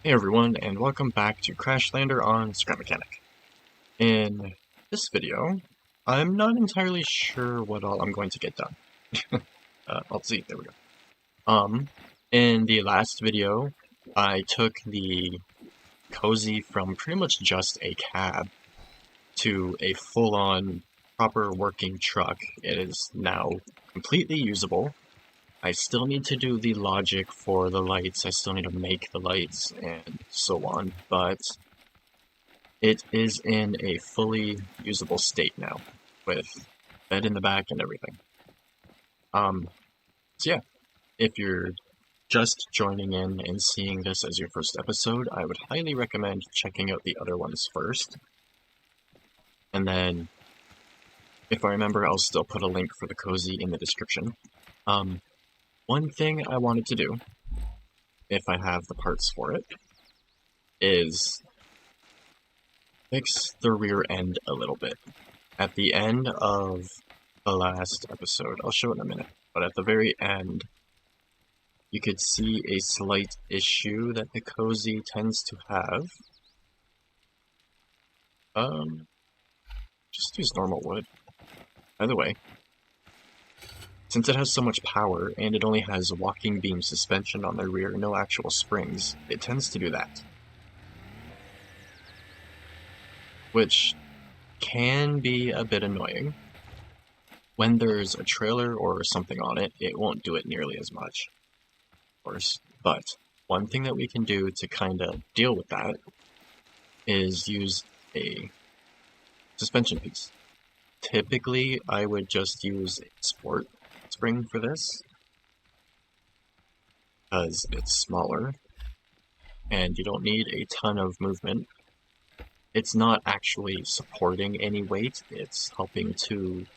Hey everyone, and welcome back to Crashlander on Scrap Mechanic. In this video, I'm not entirely sure what all I'm going to get done. Let's see, there we go. In the last video, I took the Cozy from pretty much just a cab to a full-on, proper working truck. It is now completely usable. I still need to do the logic for the lights, I still need to make the lights, and so on, but it is in a fully usable state now, with bed in the back and everything. So yeah, if you're just joining in and seeing this as your first episode, I would highly recommend checking out the other ones first. And then, if I remember, I'll still put a link for the Cozy in the description. One thing I wanted to do, if I have the parts for it, is fix the rear end a little bit. At the end of the last episode, I'll show it in a minute, but at the very end, you could see a slight issue that the Cozy tends to have. Just use normal wood. By the way, since it has so much power, and it only has walking beam suspension on the rear, no actual springs, it tends to do that. Which can be a bit annoying. When there's a trailer or something on it, it won't do it nearly as much, of course. But one thing that we can do to kind of deal with that is use a suspension piece. Typically, I would just use a sport spring for this, because it's smaller, and you don't need a ton of movement. It's not actually supporting any weight, it's helping to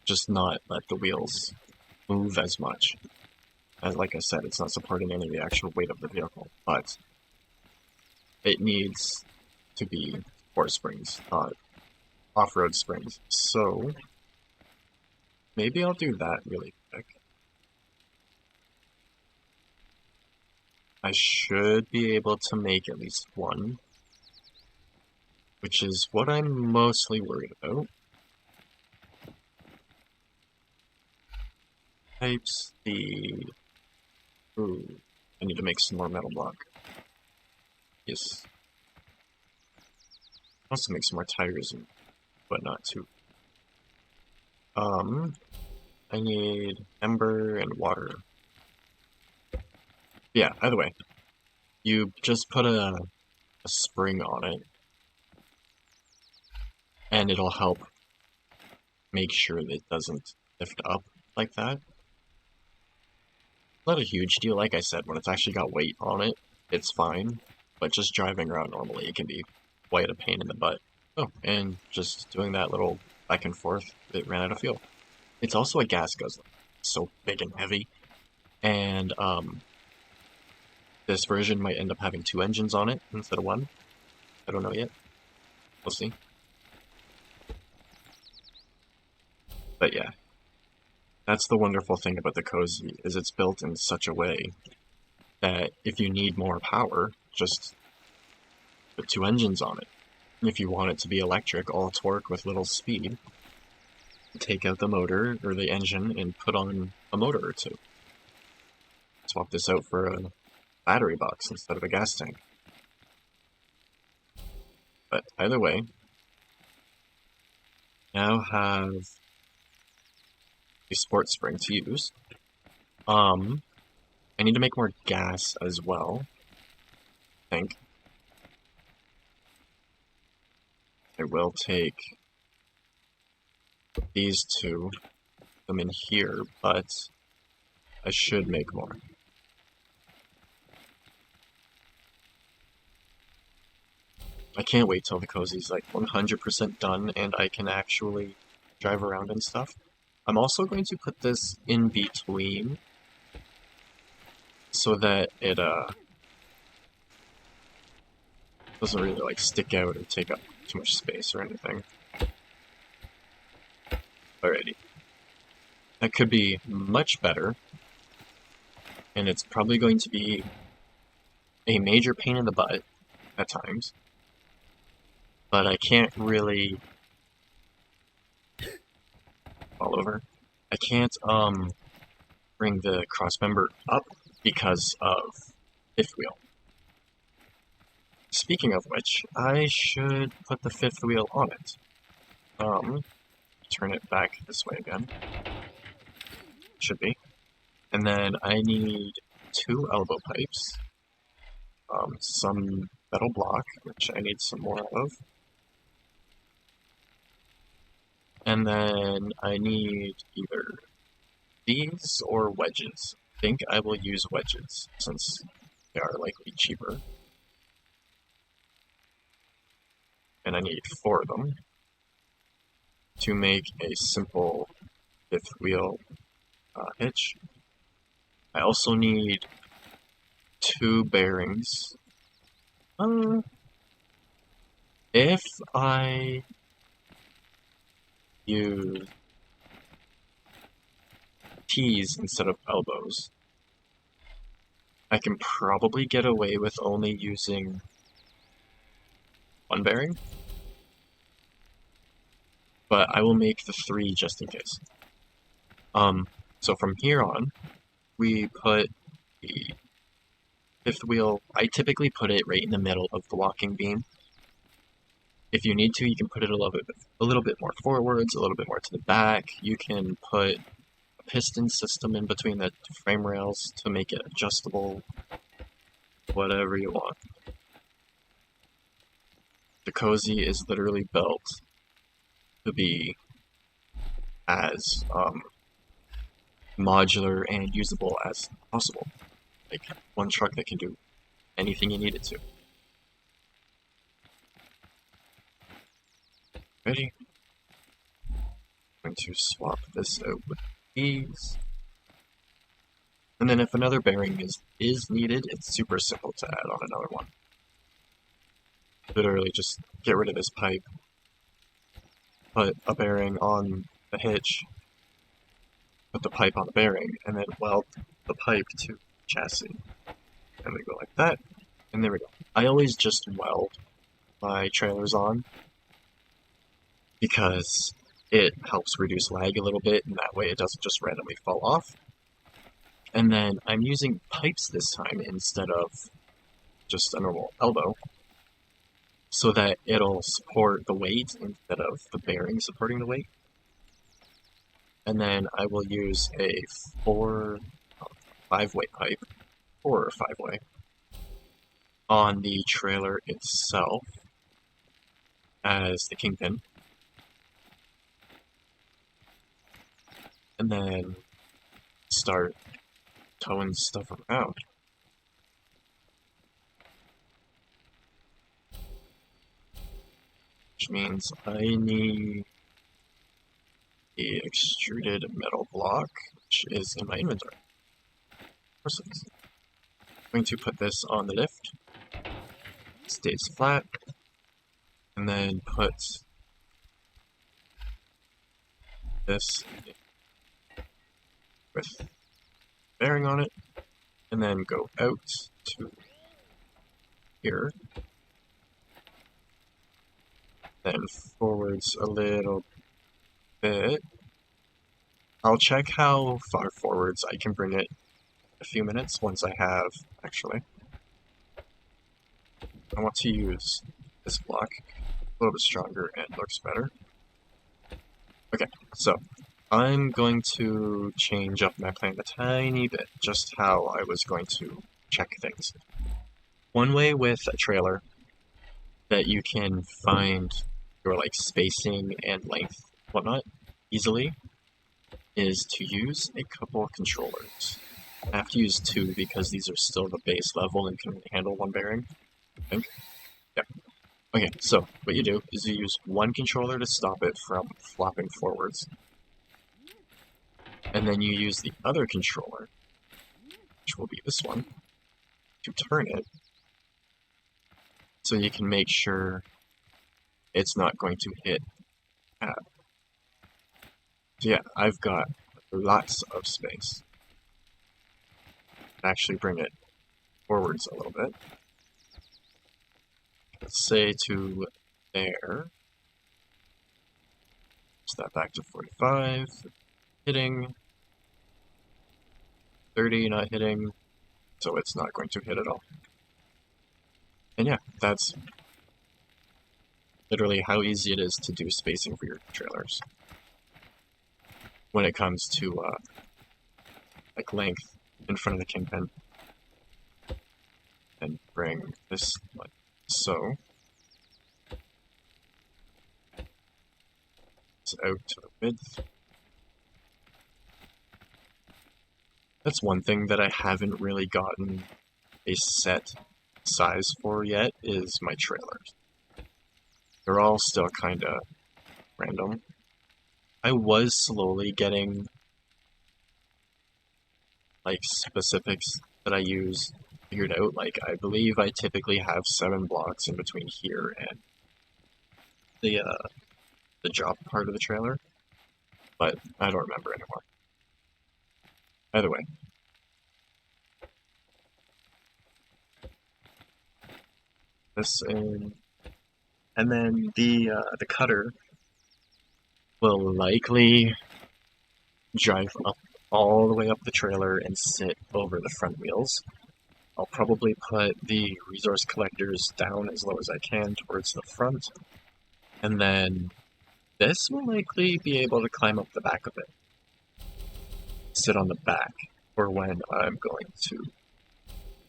just not let the wheels move as much. As like I said, it's not supporting any of the actual weight of the vehicle, but it needs to be sport springs, not off-road springs. So maybe I'll do that really quick. I should be able to make at least one, which is what I'm mostly worried about. Types the... Ooh, I need to make some more metal block. Yes. I also make some more tires and whatnot too. I need ember and water. Yeah, either way, you just put a spring on it, and it'll help make sure that it doesn't lift up like that. Not a huge deal, like I said, when it's actually got weight on it, it's fine, but just driving around normally, it can be quite a pain in the butt. Oh, and just doing that little back and forth, it ran out of fuel. It's also a gas guzzler, so big and heavy, and this version might end up having 2 engines on it instead of 1. I don't know yet. We'll see. But yeah, that's the wonderful thing about the Cozy, is it's built in such a way that if you need more power, just put 2 engines on it. If you want it to be electric, all torque with little speed, take out the motor or the engine and put on a motor or 2. Swap this out for a battery box instead of a gas tank. But either way, now have a sport spring to use. I need to make more gas as well, I think. I will take these 2, put them in here, but I should make more. I can't wait till the Cozy's like 100% done and I can actually drive around and stuff. I'm also going to put this in between so that it doesn't really like stick out or take up too much space or anything. Alrighty. That could be much better and it's probably going to be a major pain in the butt at times, but I can't really fall over. I can't bring the crossmember up because of fifth wheel. Speaking of which, I should put the fifth wheel on it. Turn it back this way again. Should be. And then I need 2 elbow pipes, some metal block, which I need some more of, and then I need either these or wedges. I think I will use wedges, since they are likely cheaper. And I need 4 of them to make a simple fifth wheel hitch. I also need 2 bearings. If I use T's instead of elbows, I can probably get away with only using 1 bearing, but I will make the 3 just in case. So from here on, we put the fifth wheel. I typically put it right in the middle of the walking beam. If you need to, you can put it a little bit more forwards, a little bit more to the back. You can put a piston system in between the frame rails to make it adjustable. Whatever you want. The Cozy is literally built to be as modular and usable as possible. Like one truck that can do anything you need it to. Ready? I'm going to swap this out with these. And then if another bearing is needed, it's super simple to add on another one. Literally just get rid of this pipe, put a bearing on the hitch, put the pipe on the bearing, and then weld the pipe to chassis. And we go like that, and there we go. I always just weld my trailers on because it helps reduce lag a little bit, and that way it doesn't just randomly fall off. And then I'm using pipes this time instead of just a normal elbow, so that it'll support the weight instead of the bearing supporting the weight. And then I will use a 5-way pipe, 4 or 5-way, on the trailer itself as the kingpin. And then start towing stuff around. Which means I need the extruded metal block, which is in my inventory. Of course it is. I'm going to put this on the lift. It stays flat. And then put this with bearing on it, and then go out to here, then forwards a little bit. I'll check how far forwards I can bring it in a few minutes once I have, actually. I want to use this block, a little bit stronger and looks better. Okay, so I'm going to change up my plan a tiny bit, just how I was going to check things. One way with a trailer that you can find your spacing and length, whatnot, easily, is to use a couple of controllers. I have to use 2 because these are still the base level and can handle 1 bearing, I think. Yeah. Okay, so what you do is you use 1 controller to stop it from flopping forwards. And then you use the other controller, which will be this one, to turn it so you can make sure it's not going to hit tab. So yeah, I've got lots of space. actually bring it forwards a little bit. Let's say to there. Step back to 45, hitting, 30 not hitting, so it's not going to hit at all. And yeah, that's literally how easy it is to do spacing for your trailers. When it comes to like length in front of the kingpin. And bring this like so. It's out to the width. That's one thing that I haven't really gotten a set size for yet, is my trailers. They're all still kinda random. I was slowly getting like specifics that I use figured out. Like I believe I typically have 7 blocks in between here and the drop part of the trailer, but I don't remember anymore. Either way. This in, and then the cutter will likely drive up all the way up the trailer and sit over the front wheels. I'll probably put the resource collectors down as low as I can towards the front, and then this will likely be able to climb up the back of it. Sit on the back for when I'm going to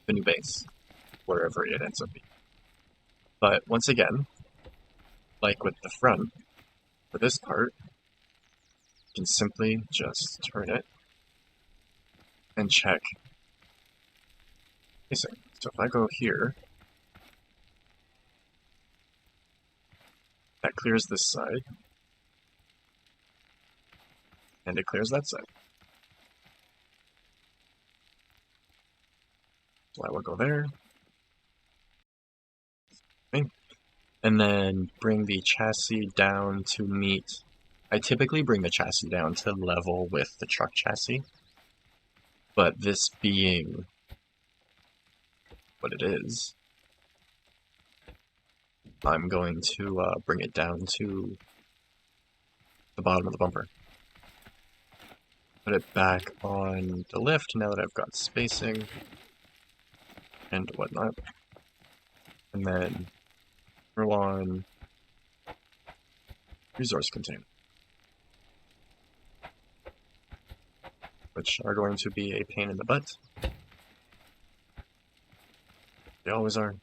the new base, wherever it ends up being. But once again, like with the front, for this part, you can simply just turn it and check spacing. So if I go here, that clears this side, and it clears that side. So I will go there, okay, and then bring the chassis down to meet. I typically bring the chassis down to level with the truck chassis, but this being what it is, I'm going to bring it down to the bottom of the bumper. Put it back on the lift now that I've got spacing and whatnot. And then throw on resource container, which are going to be a pain in the butt. They always are.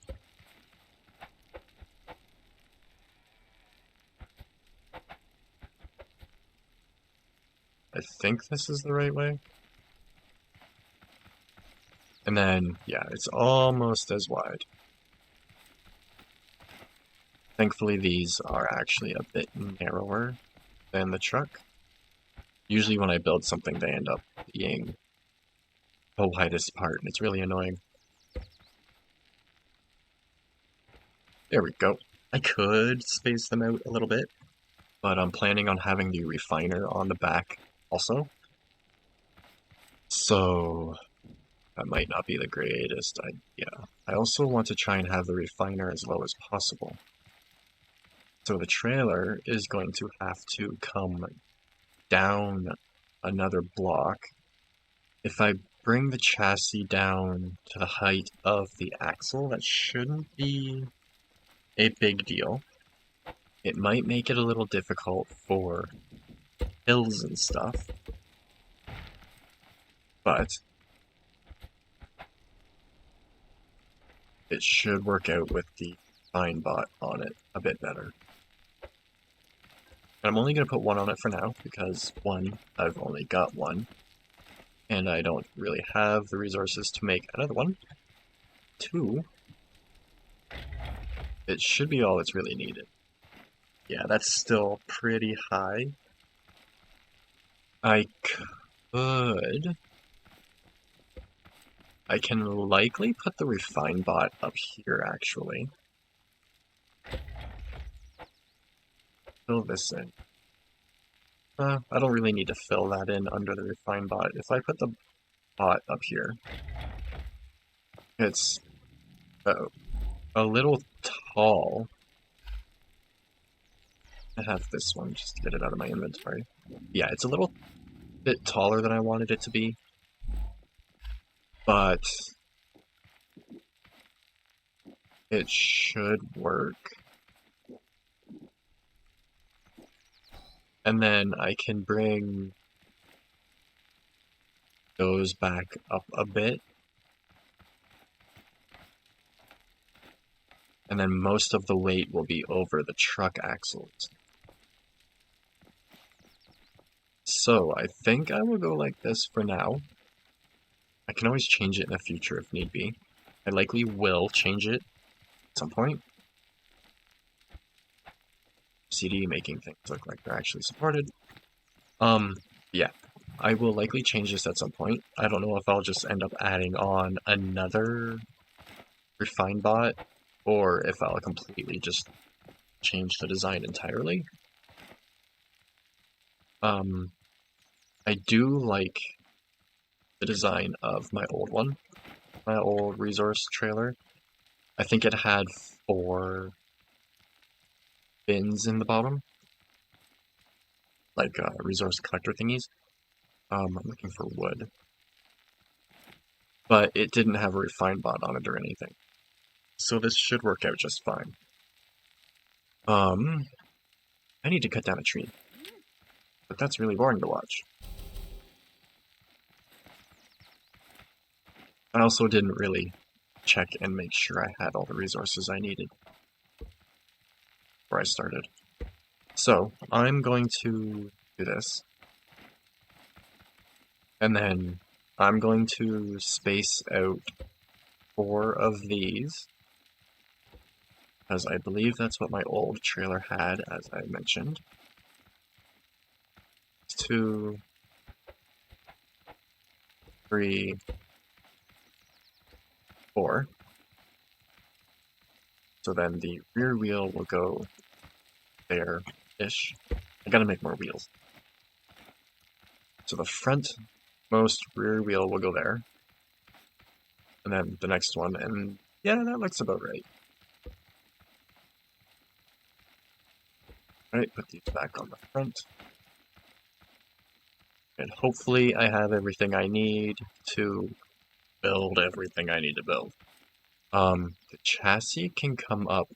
I think this is the right way. And then, yeah, it's almost as wide. Thankfully, these are actually a bit narrower than the truck. Usually when I build something, they end up being the widest part, and it's really annoying. There we go. I could space them out a little bit, but I'm planning on having the refiner on the back also. So that might not be the greatest idea. I also want to try and have the refiner as low as possible. So the trailer is going to have to come down another block. If I bring the chassis down to the height of the axle, that shouldn't be a big deal. It might make it a little difficult for hills and stuff, but it should work out with the fine bot on it a bit better. And I'm only going to put one on it for now, because one, I've only got one, and I don't really have the resources to make another one. Two, it should be all that's really needed. Yeah, that's still pretty high. I can likely put the refine bot up here, actually. Fill this in. I don't really need to fill that in under the refine bot. If I put the bot up here, It's a little tall. I have this one just to get it out of my inventory. Yeah, it's a little bit taller than I wanted it to be, but it should work. And then I can bring those back up a bit. And then most of the weight will be over the truck axles. So I think I will go like this for now. I can always change it in the future if need be. I likely will change it at some point. CD making things look like they're actually supported. Yeah, I will likely change this at some point. I don't know if I'll just end up adding on another refine bot, or if I'll completely just change the design entirely. I do like the design of my old one, my old resource trailer. I think it had 4 bins in the bottom, like resource collector thingies. I'm looking for wood. But it didn't have a refine bot on it or anything. So this should work out just fine. I need to cut down a tree. But that's really boring to watch. I also didn't really check and make sure I had all the resources I needed before I started. So, I'm going to do this. And then I'm going to space out 4 of these, because I believe that's what my old trailer had, as I mentioned. 2, 3, 4. So then the rear wheel will go there-ish. I gotta make more wheels. So the frontmost rear wheel will go there. And then the next one, and yeah, that looks about right. Alright, put these back on the front. And hopefully I have everything I need to build everything I need to build. The chassis can come up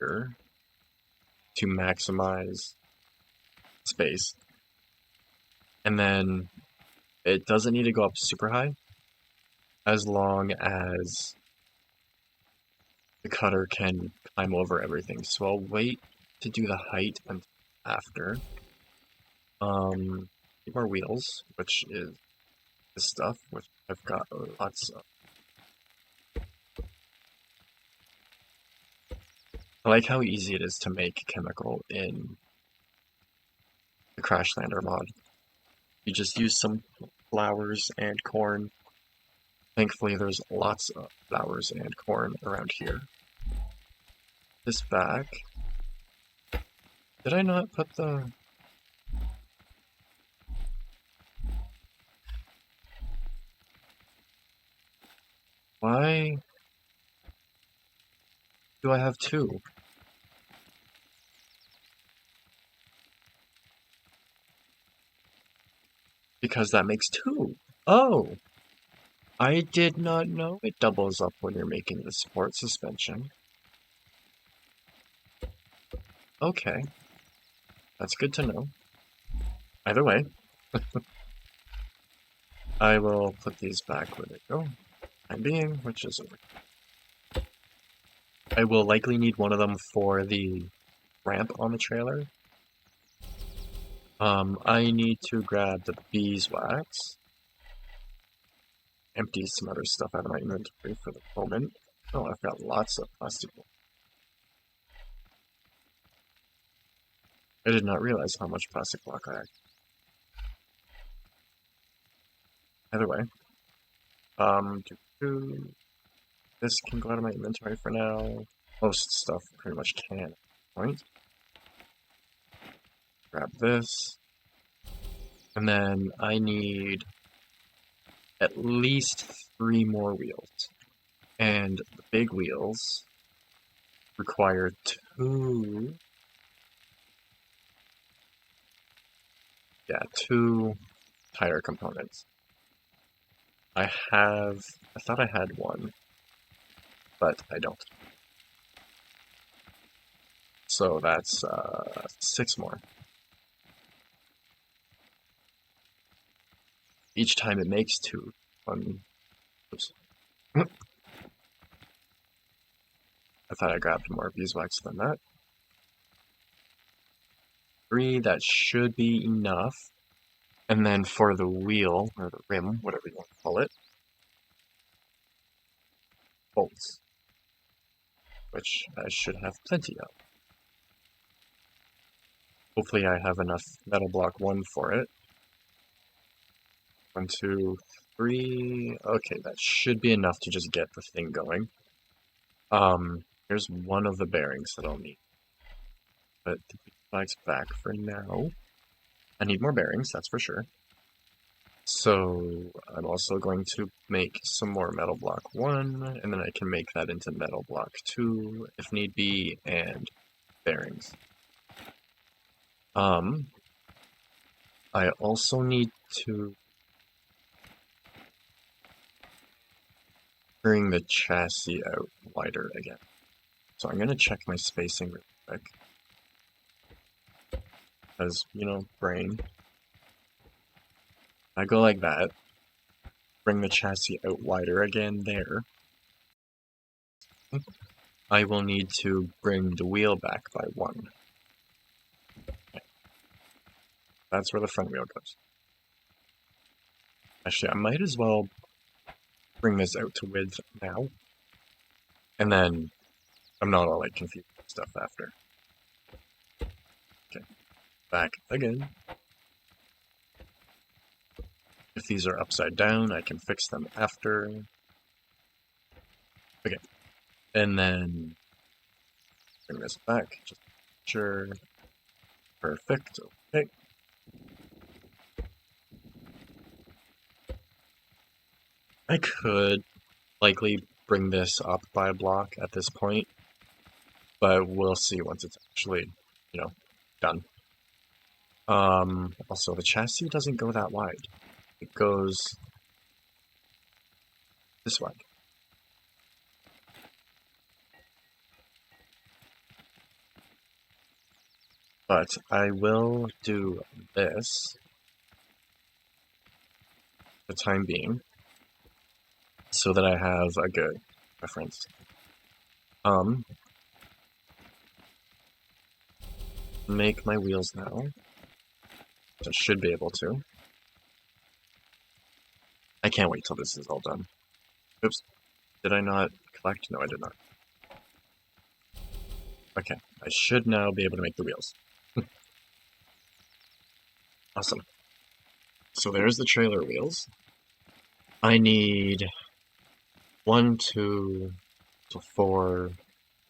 here to maximize space. And then it doesn't need to go up super high, as long as the cutter can climb over everything. So I'll wait to do the height until after. More wheels, which is this stuff, which I've got lots of. I like how easy it is to make chemical in the Crashlander mod. You just use some flowers and corn. Thankfully, there's lots of flowers and corn around here. This back. Did I not put the... Why do I have 2? Because that makes 2. Oh! I did not know it doubles up when you're making the sport suspension. Okay. That's good to know. Either way, I will put these back where they go. Time being, which is over. I will likely need one of them for the ramp on the trailer. I need to grab the beeswax. Empty some other stuff out of my inventory for the moment. Oh, I've got lots of plastic. I did not realize how much plastic block I had. Either way, this can go out of my inventory for now. Most stuff pretty much can at this point. Grab this. And then I need at least 3 more wheels. And the big wheels require two tire components. I thought I had one, but I don't. So that's 6 more. Each time it makes 2. Oops. I thought I grabbed more beeswax than that. 3, that should be enough. And then for the wheel, or the rim, whatever you want to call it, bolts, which I should have plenty of. Hopefully I have enough metal block 1 for it. 1, 2, 3. Okay, that should be enough to just get the thing going. Here's one of the bearings that I'll need. But the beeswax back for now. I need more bearings, that's for sure. So I'm also going to make some more metal block 1, and then I can make that into metal block 2 if need be, and bearings. I also need to bring the chassis out wider again. So I'm going to check my spacing real quick. Because, you know, brain. I go like that. Bring the chassis out wider again there. I will need to bring the wheel back by 1. Okay. That's where the front wheel goes. Actually, I might as well bring this out to width now. And then I'm not all like confused with stuff after. Okay, back again. If these are upside down, I can fix them after. Okay, and then bring this back, just sure. Perfect, okay. I could likely bring this up by a block at this point, but we'll see once it's actually, you know, done. Also, the chassis doesn't go that wide. It goes this wide. But I will do this for the time being, so that I have a good reference. Make my wheels now. I should be able to. I can't wait till this is all done. Oops. Did I not collect? No, I did not. Okay, I should now be able to make the wheels. Awesome. So there's the trailer wheels. I need 1, 2, 4,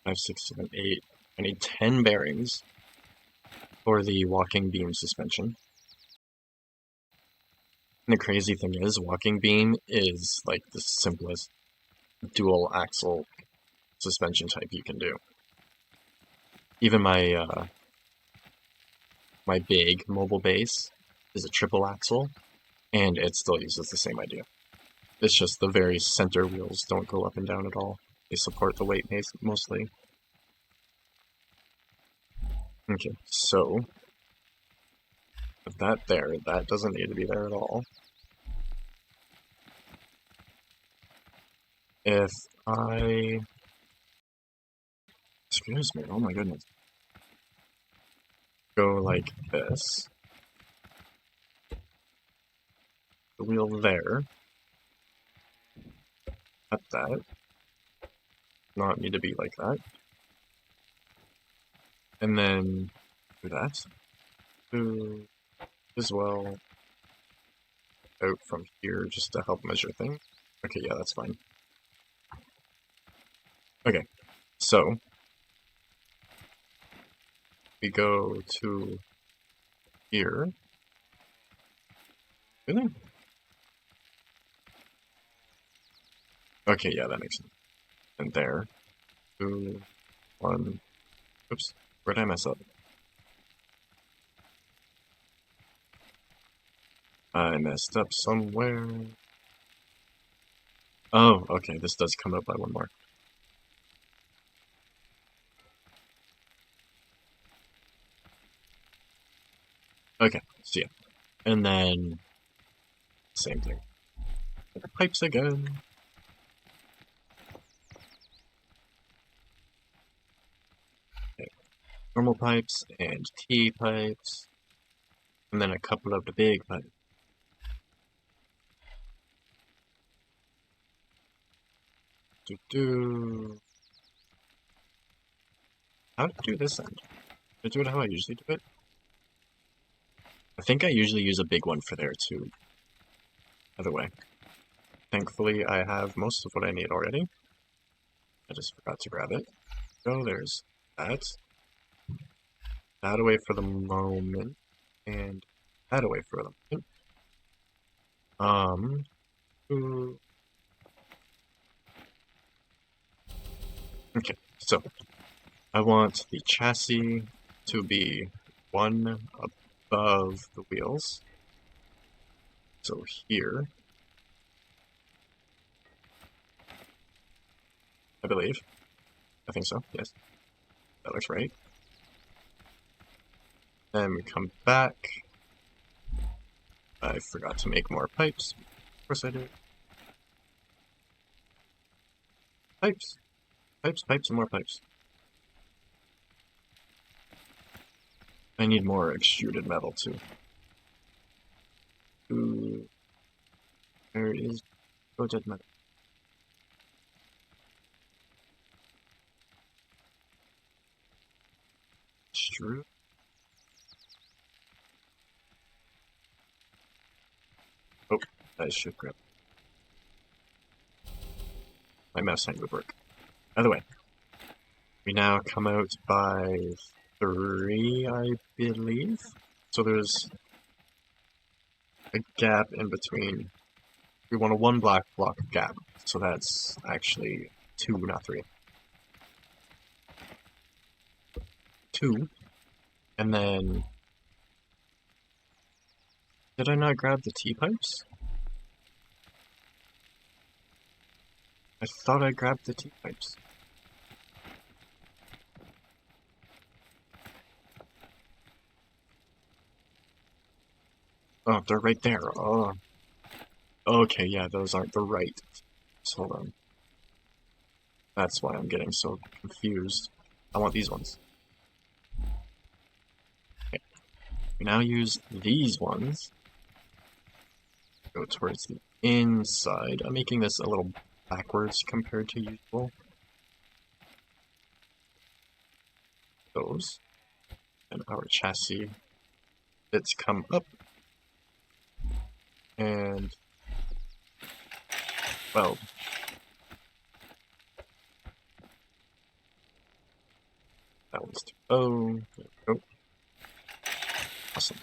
5, 6, 7, 8. I need 10 bearings for the walking beam suspension. And the crazy thing is, walking beam is like the simplest dual axle suspension type you can do. Even my my big mobile base is a triple axle, and it still uses the same idea. It's just the very center wheels don't go up and down at all. They support the weight base mostly. Okay, so with that there, that doesn't need to be there at all. If I... Excuse me, oh my goodness. Go like this. The wheel there. Cut that. Not need to be like that. And then do that. Do as well. Out from here just to help measure things. Okay, yeah, that's fine. Okay, so we go to here. Really? Okay, yeah, that makes sense. And there. 2, 1. Oops. Where did I mess up? I messed up somewhere. Oh, okay, this does come up by one more. Okay, so yeah. And then, same thing. Pipes again. Okay. Normal pipes and T pipes. And then a couple of the big pipes. How to do this end? Did I do it how I usually do it? I think I usually use a big one for there too. Either way. Thankfully, I have most of what I need already. I just forgot to grab it. So there's that. That away for the moment. And that away for the moment. Okay, so I want the chassis to be one above the wheels. So here, I believe. I think so, yes. That looks right. Then we come back. I forgot to make more pipes. Of course I did. Pipes. Pipes, pipes, and more pipes. I need more extruded metal too. Ooh. There is extruded metal. Extrude? Oh, I should grab. My mouse sign would work. By the way, we now come out by 3, I believe. So there's a gap in between. We want a 1 black block gap, so that's actually 2, not 3. 2, and then... Did I not grab the T-pipes? I thought I grabbed the T-pipes. Oh, they're right there. Oh. Okay, yeah, those aren't the right. So hold on. That's why I'm getting so confused. I want these ones. Okay. We now use these ones. Go towards the inside. I'm making this a little backwards compared to usual. Those. And our chassis. It's come up. And... well... that one's too low. There we go. Awesome.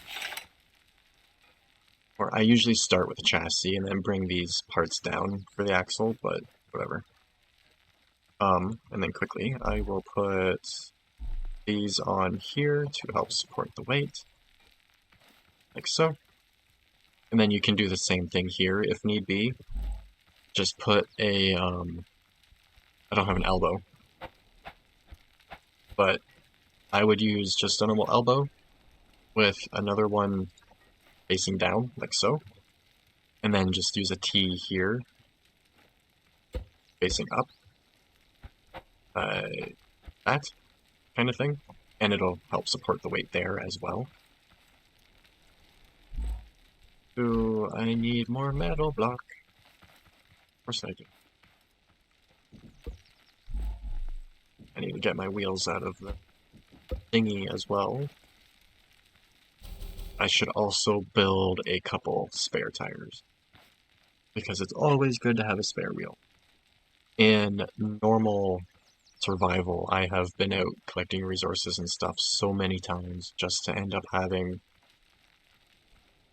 Or I usually start with the chassis and then bring these parts down for the axle, but whatever. And then quickly, I will put these on here to help support the weight, like so. And then you can do the same thing here if need be. Just put a, I don't have an elbow, but I would use just a normal elbow with another one facing down, like so. And then just use a T here, facing up. That kind of thing. And it'll help support the weight there as well. Do I need more metal block? Of course I do. I need to get my wheels out of the thingy as well. I should also build a couple spare tires, because it's always good to have a spare wheel. In normal survival, I have been out collecting resources and stuff so many times just to end up having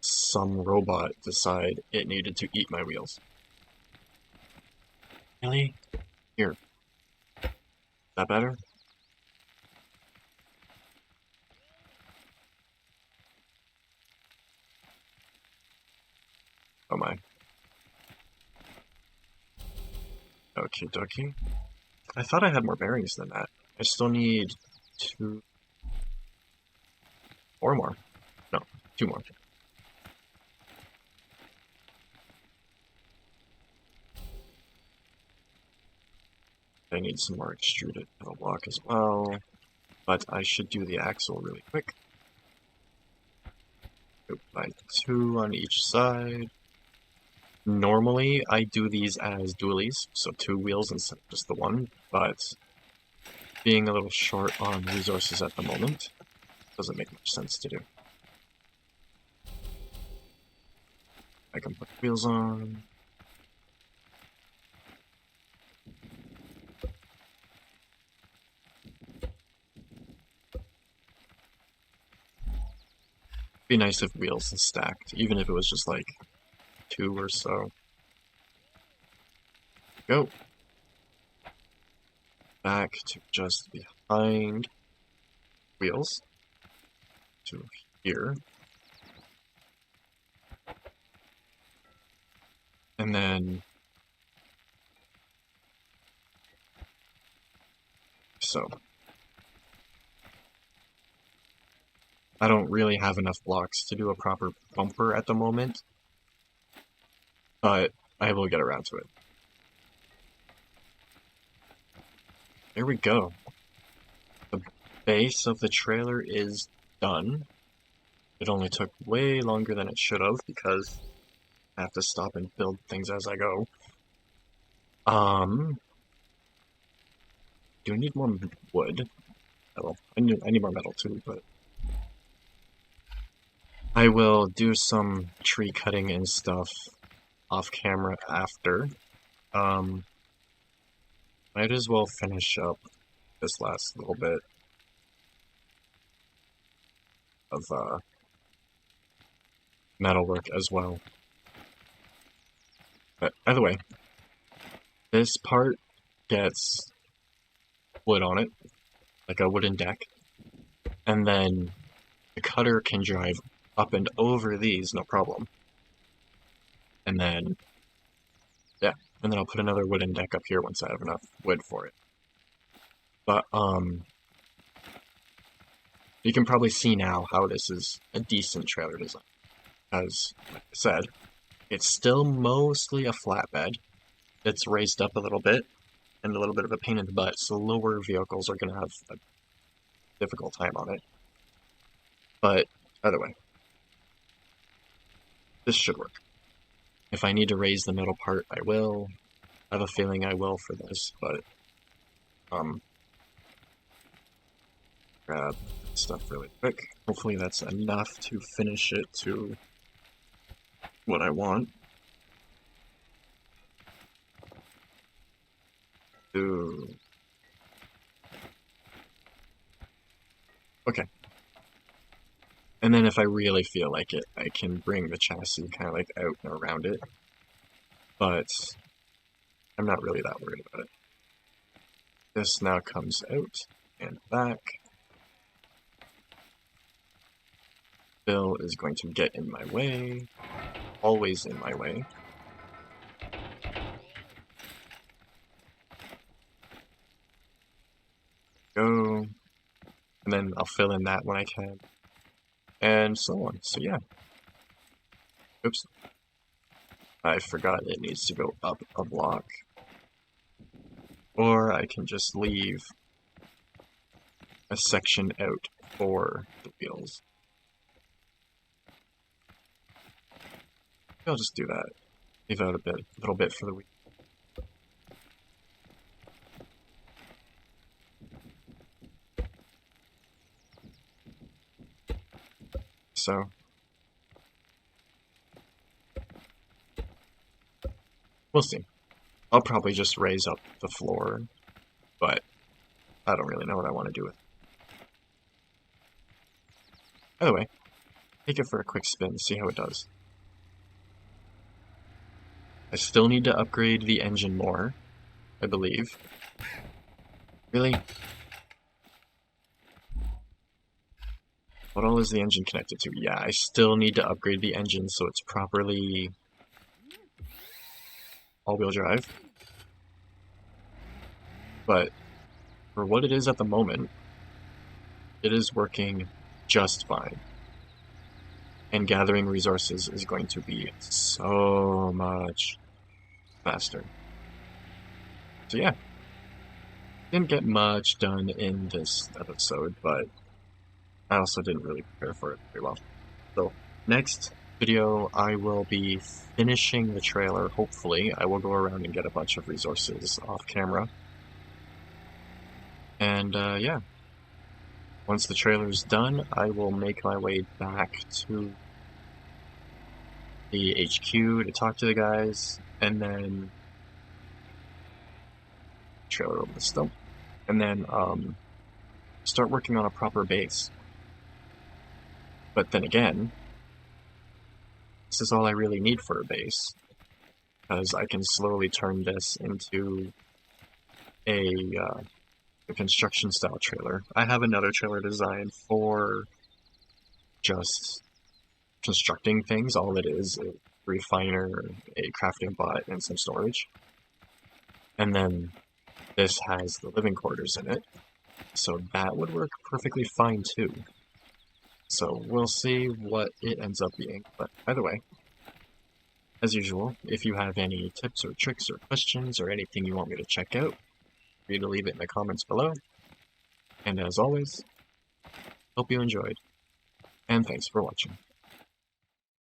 some robot decide it needed to eat my wheels. Really? Here. That better? Oh my. Okie dokie. I thought I had more bearings than that. I still need four more. No, two more. I need some more extruded metal block as well, but I should do the axle really quick. Go by 2 on each side. Normally, I do these as dualies, so 2 wheels instead of just the one, but being a little short on resources at the moment, doesn't make much sense to do. I can put wheels on. Be nice if wheels is stacked, even if it was just like 2 or so. Go. Back to just behind wheels. To here. And then so. I don't really have enough blocks to do a proper bumper at the moment, but I will get around to it. There we go. The base of the trailer is done. It only took way longer than it should have because I have to stop and build things as I go. Do I need more wood? Well, I need more metal too, but I will do some tree cutting and stuff off camera after. Might as well finish up this last little bit of metalwork as well. But either way, this part gets wood on it, like a wooden deck, and then the cutter can drive up and over these, no problem. And then, yeah, and then I'll put another wooden deck up here once I have enough wood for it. But, you can probably see now how this is a decent trailer design. As like I said, it's still mostly a flatbed. It's raised up a little bit, and a little bit of a pain in the butt, so lower vehicles are going to have a difficult time on it. But, either way, this should work. If I need to raise the middle part, I will. I have a feeling I will for this, but, grab stuff really quick. Hopefully that's enough to finish it to what I want. Ooh. Okay. And then if I really feel like it, I can bring the chassis kind of like out and around it. But I'm not really that worried about it. This now comes out and back. Bill is going to get in my way. Always in my way. Go. And then I'll fill in that when I can. And so on. So yeah. Oops. I forgot it needs to go up a block. Or I can just leave a section out for the wheels. I'll just do that. Leave out a little bit for the wheel. So we'll see. I'll probably just raise up the floor, but I don't really know what I want to do with it. By the way, take it for a quick spin, see how it does. I still need to upgrade the engine more, I believe. Really? What all is the engine connected to? Yeah, I still need to upgrade the engine so it's properly all-wheel drive. But for what it is at the moment, it is working just fine. And gathering resources is going to be so much faster. So yeah, didn't get much done in this episode, but I also didn't really prepare for it very well. So next video, I will be finishing the trailer, hopefully. I will go around and get a bunch of resources off camera. And yeah, once the trailer's done, I will make my way back to the HQ to talk to the guys, and then trailer over the stump, and then start working on a proper base. But then again, this is all I really need for a base, because I can slowly turn this into a construction style trailer. I have another trailer designed for just constructing things. All it is a refiner, a crafting bot, and some storage. And then this has the living quarters in it, so that would work perfectly fine too. So we'll see what it ends up being. But either way, as usual, if you have any tips or tricks or questions or anything you want me to check out, feel free to leave it in the comments below. And as always, hope you enjoyed, and thanks for watching.